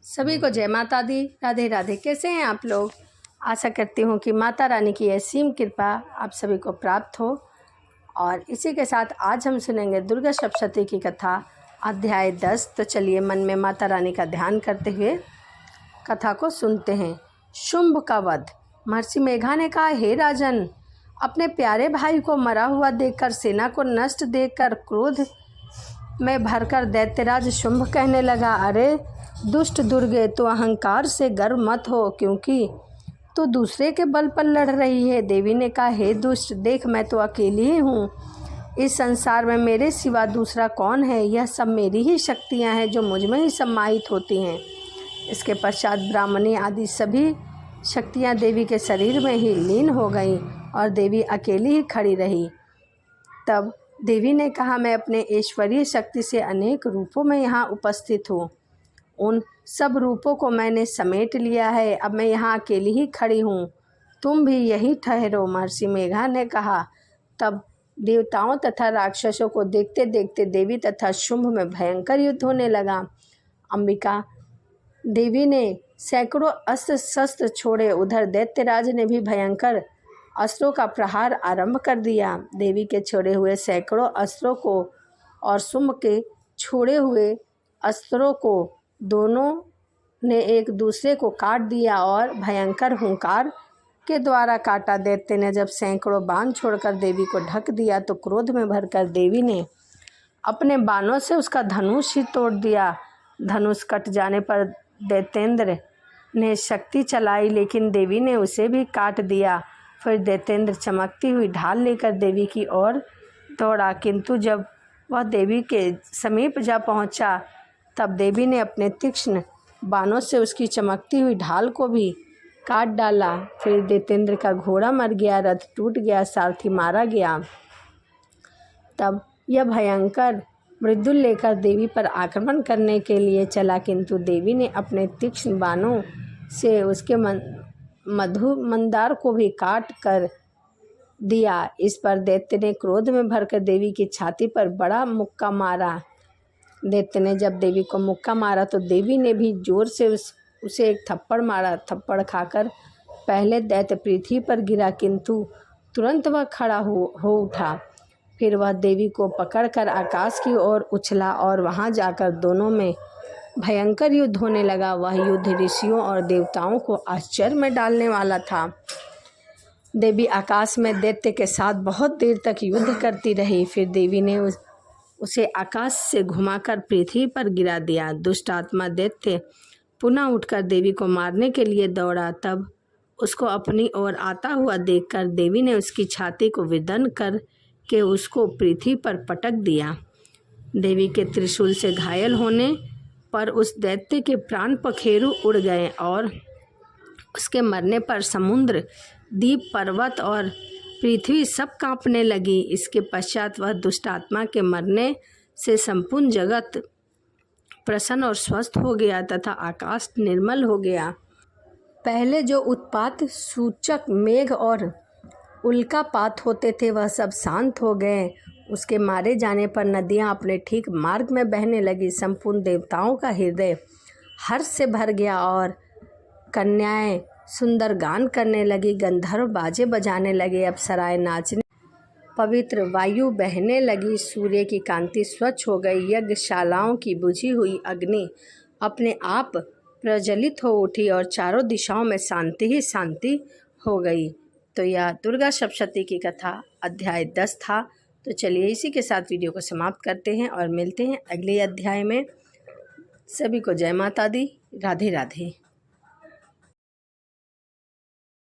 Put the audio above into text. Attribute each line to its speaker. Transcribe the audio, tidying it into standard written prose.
Speaker 1: सभी को जय माता दी, राधे राधे। कैसे हैं आप लोग? आशा करती हूँ कि माता रानी की असीम कृपा आप सभी को प्राप्त हो। और इसी के साथ आज हम सुनेंगे दुर्गा सप्तशती की कथा, अध्याय 10। तो चलिए मन में माता रानी का ध्यान करते हुए कथा को सुनते हैं। शुंभ का वध। महर्षि मेघा ने कहा, हे राजन, अपने प्यारे भाई को मरा हुआ देखकर, सेना को नष्ट देखकर क्रोध में भरकर दैत्यराज शुंभ कहने लगा, अरे दुष्ट दुर्गे, तो अहंकार से गर्व मत हो, क्योंकि तो दूसरे के बल पर लड़ रही है। देवी ने कहा, हे दुष्ट, देख मैं तो अकेली ही हूँ। इस संसार में मेरे सिवा दूसरा कौन है? यह सब मेरी ही शक्तियाँ हैं जो मुझ में ही समाहित होती हैं। इसके पश्चात ब्राह्मणी आदि सभी शक्तियाँ देवी के शरीर में ही लीन हो गईं और देवी अकेली ही खड़ी रही। तब देवी ने कहा, मैं अपने ऐश्वर्य शक्ति से अनेक रूपों में यहाँ उपस्थित हूँ। उन सब रूपों को मैंने समेट लिया है। अब मैं यहाँ अकेली ही खड़ी हूँ, तुम भी यहीं ठहरो। महर्षि मेघा ने कहा। तब देवताओं तथा राक्षसों को देखते देखते देवी तथा शुंभ में भयंकर युद्ध होने लगा। अंबिका देवी ने सैकड़ों अस्त्र शस्त्र छोड़े। उधर दैत्यराज ने भी भयंकर अस्त्रों का प्रहार आरंभ कर दिया। देवी के छोड़े हुए सैकड़ों अस्त्रों को और शुंभ के छोड़े हुए अस्त्रों को दोनों ने एक दूसरे को काट दिया और भयंकर हुंकार के द्वारा काटा। दैत्य ने जब सैकड़ों बाण छोड़कर देवी को ढक दिया तो क्रोध में भरकर देवी ने अपने बाणों से उसका धनुष ही तोड़ दिया। धनुष कट जाने पर दैत्येंद्र ने शक्ति चलाई, लेकिन देवी ने उसे भी काट दिया। फिर दैत्येंद्र चमकती हुई ढाल लेकर देवी की ओर दौड़ा, किंतु जब वह देवी के समीप जा पहुंचा तब देवी ने अपने तीक्ष्ण बाणों से उसकी चमकती हुई ढाल को भी काट डाला। फिर दैत्येंद्र का घोड़ा मर गया, रथ टूट गया, सारथी मारा गया। तब यह भयंकर मृदुल लेकर देवी पर आक्रमण करने के लिए चला, किंतु देवी ने अपने तीक्ष्ण बाणों से उसके मधु मंदार को भी काट कर दिया। इस पर दैत्य ने क्रोध में भरकर देवी की छाती पर बड़ा मुक्का मारा। दैत्य ने जब देवी को मुक्का मारा तो देवी ने भी जोर से उसे एक थप्पड़ मारा। थप्पड़ खाकर पहले दैत्य पृथ्वी पर गिरा, किंतु तुरंत वह खड़ा हो उठा। फिर वह देवी को पकड़कर आकाश की ओर उछला और वहां जाकर दोनों में भयंकर युद्ध होने लगा। वह युद्ध ऋषियों और देवताओं को आश्चर्य में डालने वाला था। देवी आकाश में दैत्य के साथ बहुत देर तक युद्ध करती रही। फिर देवी ने उसे आकाश से घुमाकर पृथ्वी पर गिरा दिया। दुष्ट आत्मा दैत्य पुनः उठकर देवी को मारने के लिए दौड़ा। तब उसको अपनी ओर आता हुआ देखकर देवी ने उसकी छाती को विदन कर के उसको पृथ्वी पर पटक दिया। देवी के त्रिशूल से घायल होने पर उस दैत्य के प्राण पखेरु उड़ गए और उसके मरने पर समुद्र, द्वीप, पर्वत और पृथ्वी सब कांपने लगी। इसके पश्चात वह दुष्ट आत्मा के मरने से संपूर्ण जगत प्रसन्न और स्वस्थ हो गया तथा आकाश निर्मल हो गया। पहले जो उत्पात सूचक मेघ और उल्कापात होते थे वह सब शांत हो गए। उसके मारे जाने पर नदियां अपने ठीक मार्ग में बहने लगी। संपूर्ण देवताओं का हृदय हर्ष से भर गया और कन्याएं सुंदर गान करने लगी। गंधर्व बाजे बजाने लगे, अप्सराएं नाचने, पवित्र वायु बहने लगी, सूर्य की कांति स्वच्छ हो गई। यज्ञशालाओं की बुझी हुई अग्नि अपने आप प्रज्वलित हो उठी और चारों दिशाओं में शांति ही शांति हो गई। तो यह दुर्गा सप्तशती की कथा अध्याय 10 था। तो चलिए इसी के साथ वीडियो को समाप्त करते हैं और मिलते हैं अगले अध्याय में। सभी को जय माता दी, राधे राधे।